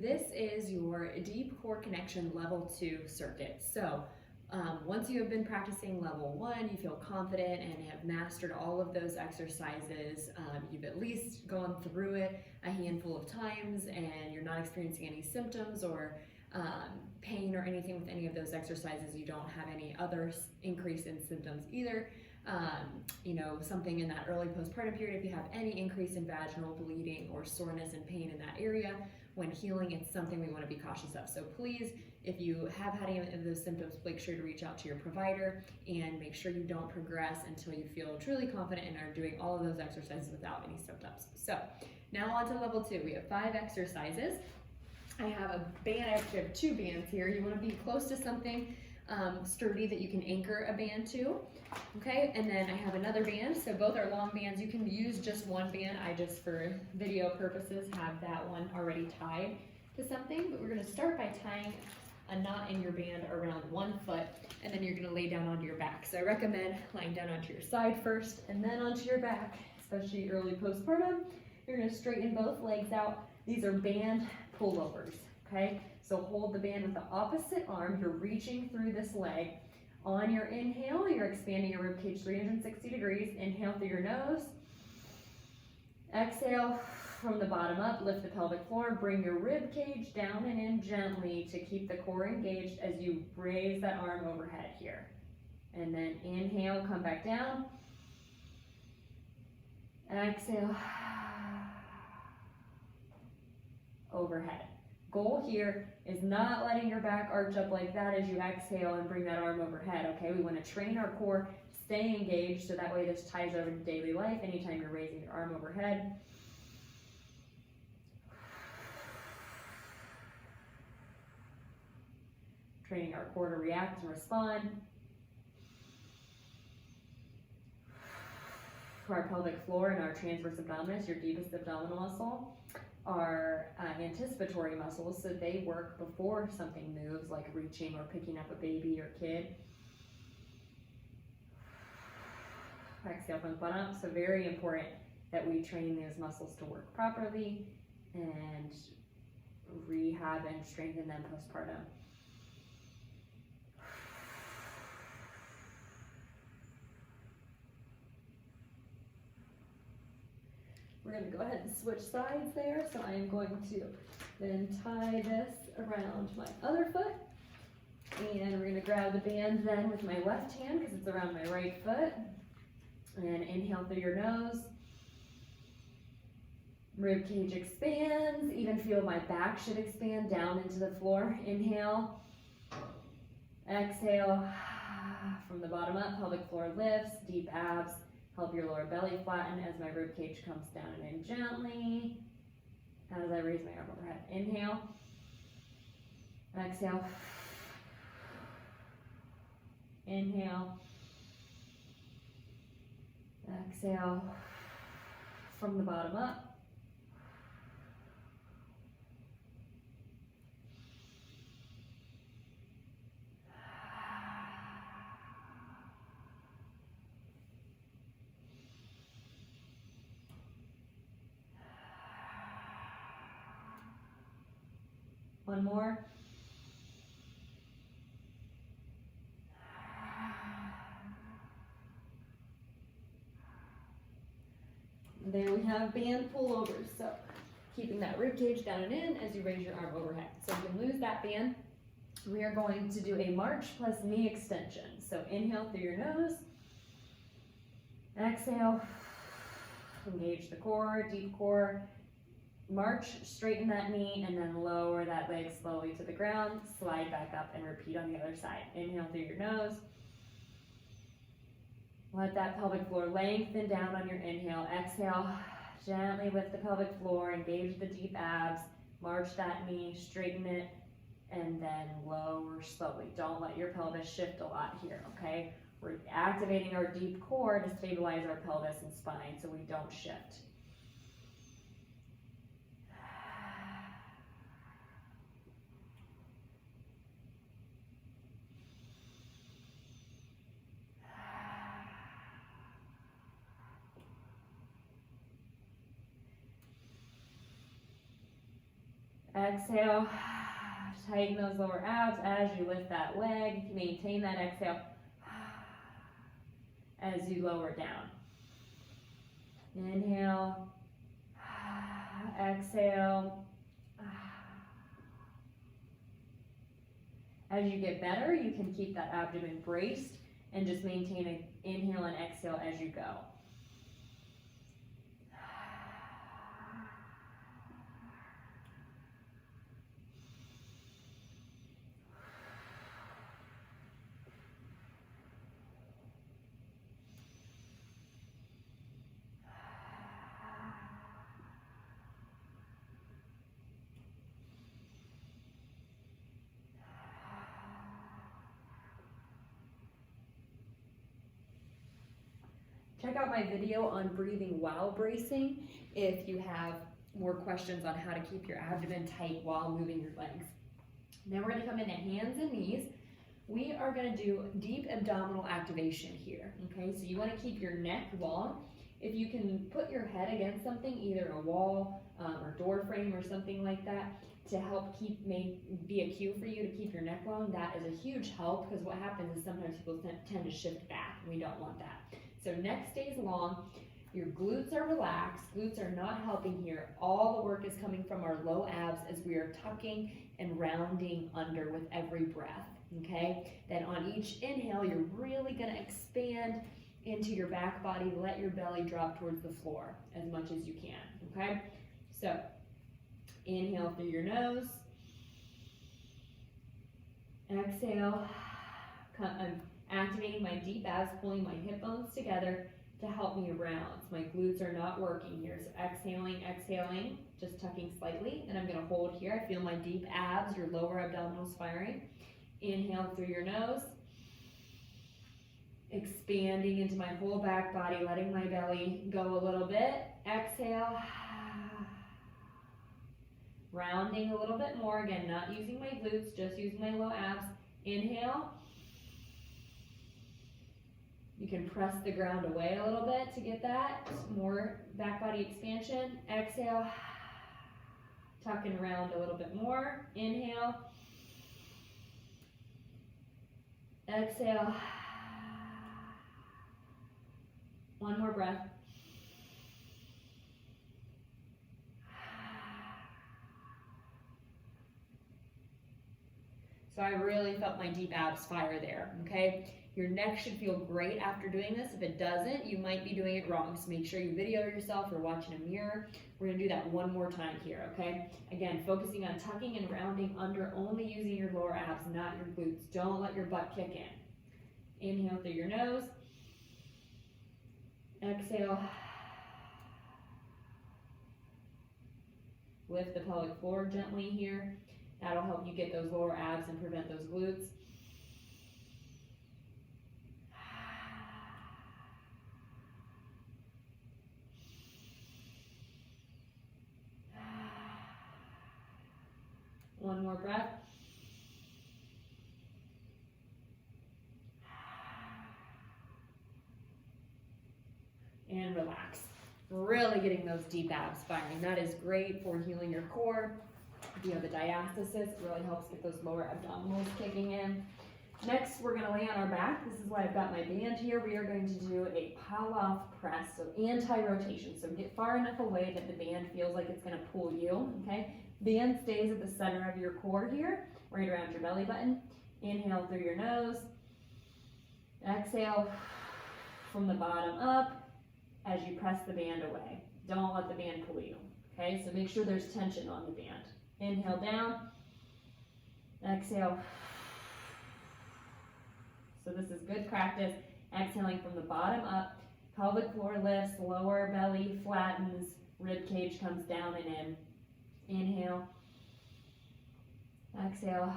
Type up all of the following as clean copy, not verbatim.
this is your deep core connection level 2 circuit. So once you have been practicing level 1, you feel confident and have mastered all of those exercises, you've at least gone through it a handful of times and you're not experiencing any symptoms or pain or anything with any of those exercises. You don't have any other increase in symptoms either. You know, something in that early postpartum period, if you have any increase in vaginal bleeding or soreness and pain in that area, when healing, it's something we want to be cautious of. So please, if you have had any of those symptoms, make sure to reach out to your provider and make sure you don't progress until you feel truly confident and are doing all of those exercises without any symptoms. So now on to level 2. We have 5 exercises. I have a band, I actually have 2 bands here. You want to be close to something sturdy that you can anchor a band to. Okay, and then I have another band, so both are long bands. You can use just one band. I just, for video purposes, have that one already tied to something, but we're going to start by tying a knot in your band around one foot, and then you're going to lay down onto your back. So I recommend lying down onto your side first, and then onto your back, especially early postpartum. You're going to straighten both legs out. These are band pullovers, okay? So hold the band with the opposite arm. You're reaching through this leg. On your inhale, you're expanding your ribcage 360 degrees. Inhale through your nose. Exhale from the bottom up, lift the pelvic floor, bring your ribcage down and in gently to keep the core engaged as you raise that arm overhead here. And then inhale, come back down. Exhale, overhead. Goal here is not letting your back arch up like that as you exhale and bring that arm overhead, okay? We want to train our core, stay engaged, so that way this ties over to daily life anytime you're raising your arm overhead. Training our core to react and respond. Our pelvic floor and our transverse abdominis, your deepest abdominal muscle, are anticipatory muscles, so they work before something moves, like reaching or picking up a baby or kid. Exhale from the bottom up. So very important that we train those muscles to work properly and rehab and strengthen them postpartum. We're going to go ahead and switch sides there. So I am going to then tie this around my other foot. And we're going to grab the band then with my left hand because it's around my right foot. And inhale through your nose. Rib cage expands. Even feel my back should expand down into the floor. Inhale. Exhale. From the bottom up, pelvic floor lifts, deep abs. Help your lower belly flatten as my rib cage comes down and in gently. As I raise my arm overhead. Inhale. Exhale. Inhale. Exhale. From the bottom up. One more. There we have band pullovers. So keeping that rib cage down and in as you raise your arm overhead. So you can lose that band. We are going to do a march plus knee extension. So inhale through your nose. Exhale. Engage the core, deep core. March, straighten that knee, and then lower that leg slowly to the ground. Slide back up and repeat on the other side. Inhale through your nose. Let that pelvic floor lengthen down on your inhale. Exhale, gently lift the pelvic floor, engage the deep abs, march that knee, straighten it, and then lower slowly. Don't let your pelvis shift a lot here, okay? We're activating our deep core to stabilize our pelvis and spine so we don't shift. Exhale, tighten those lower abs as you lift that leg. Maintain that exhale as you lower down. Inhale, exhale. As you get better, you can keep that abdomen braced and just maintain an inhale and exhale as you go. Check out my video on breathing while bracing if you have more questions on how to keep your abdomen tight while moving your legs. Then we're going to come into hands and knees. We are going to do deep abdominal activation here. Okay, so you want to keep your neck long. If you can put your head against something, either a wall or door frame or something like that, to help be a cue for you to keep your neck long, that is a huge help, because what happens is sometimes people tend to shift back, and we don't want that. So neck stays long, your glutes are relaxed, glutes are not helping here. All the work is coming from our low abs as we are tucking and rounding under with every breath, okay? Then on each inhale, you're really gonna expand into your back body, let your belly drop towards the floor as much as you can, okay? So inhale through your nose, exhale, I'm activating my deep abs, pulling my hip bones together to help me round. My glutes are not working here, so exhaling, exhaling, just tucking slightly, and I'm gonna hold here. I feel my deep abs, your lower abdominals firing. Inhale through your nose, expanding into my whole back body, letting my belly go a little bit. Exhale, rounding a little bit more, again, not using my glutes, just using my low abs. Inhale. You can press the ground away a little bit to get that more back body expansion. Exhale, tucking around a little bit more. Inhale, exhale. One more breath. So I really felt my deep abs fire there, okay? Your neck should feel great after doing this. If it doesn't, you might be doing it wrong. So make sure you video yourself or watch in a mirror. We're gonna do that one more time here, okay? Again, focusing on tucking and rounding under, only using your lower abs, not your glutes. Don't let your butt kick in. Inhale through your nose. Exhale. Lift the pelvic floor gently here. That'll help you get those lower abs and prevent those glutes. One more breath. And relax. Really getting those deep abs firing. That is great for healing your core. If you have a diastasis, it really helps get those lower abdominals kicking in. Next, we're going to lay on our back. This is why I've got my band here. We are going to do a pallof press, so anti-rotation. So get far enough away that the band feels like it's going to pull you, okay? Band stays at the center of your core here, right around your belly button. Inhale through your nose. Exhale from the bottom up as you press the band away. Don't let the band pull you, okay? So make sure there's tension on the band. Inhale down. Exhale. So this is good practice. Exhaling from the bottom up. Pelvic floor lifts, lower belly flattens, rib cage comes down and in. Inhale. Exhale.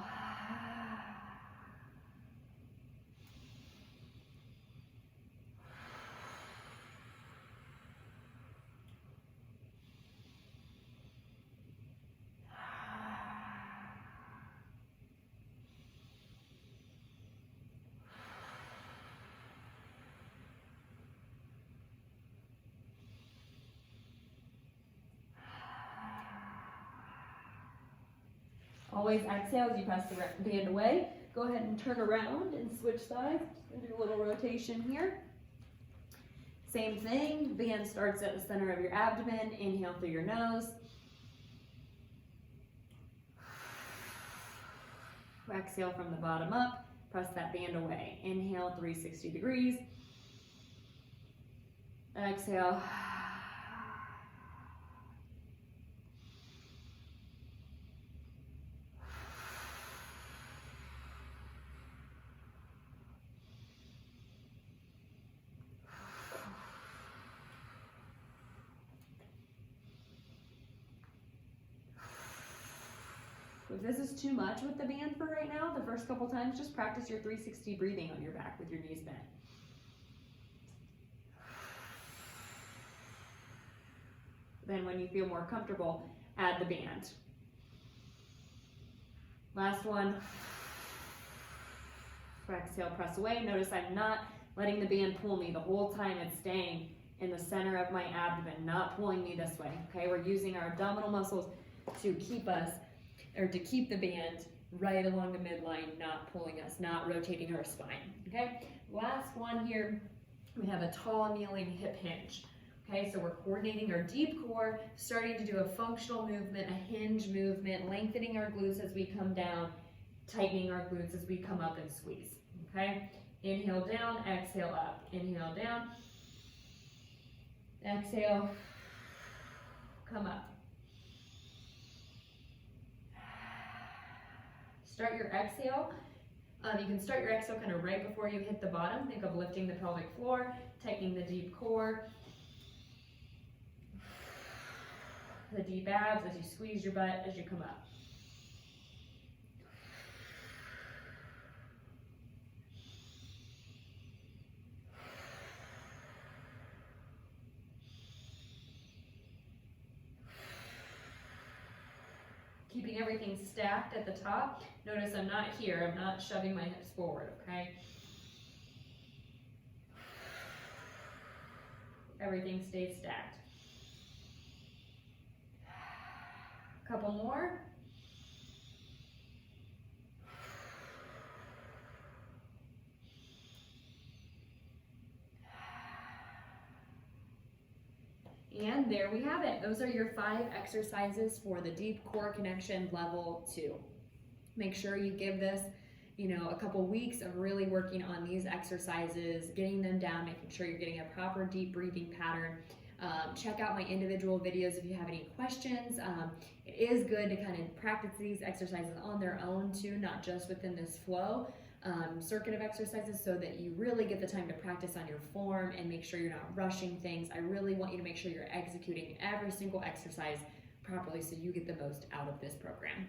Always exhale as you press the band away. Go ahead and turn around and switch sides. Just do a little rotation here. Same thing, band starts at the center of your abdomen. Inhale through your nose. Exhale from the bottom up. Press that band away. Inhale, 360 degrees. Exhale. If this is too much with the band for right now, the first couple times, just practice your 360 breathing on your back with your knees bent. Then when you feel more comfortable, add the band. Last one. Exhale, press away. Notice I'm not letting the band pull me the whole time. It's staying in the center of my abdomen, not pulling me this way. Okay, we're using our abdominal muscles to keep us, or to keep the band right along the midline, not pulling us, not rotating our spine. Okay, last one here, we have a tall kneeling hip hinge. Okay, so we're coordinating our deep core, starting to do a functional movement, a hinge movement, lengthening our glutes as we come down, tightening our glutes as we come up and squeeze. Okay, inhale down, exhale up. Inhale down, exhale, come up. Start your exhale. You can start your exhale kind of right before you hit the bottom. Think of lifting the pelvic floor, tightening the deep core, the deep abs as you squeeze your butt as you come up. Keeping everything stacked at the top. Notice I'm not here, I'm not shoving my hips forward, okay? Everything stays stacked. Couple more. And there we have it. Those are your 5 exercises for the deep core connection level 2. Make sure you give this, a couple weeks of really working on these exercises, getting them down, making sure you're getting a proper deep breathing pattern. Check out my individual videos if you have any questions. It is good to kind of practice these exercises on their own too, not just within this flow circuit of exercises, so that you really get the time to practice on your form and make sure you're not rushing things. I really want you to make sure you're executing every single exercise properly so you get the most out of this program.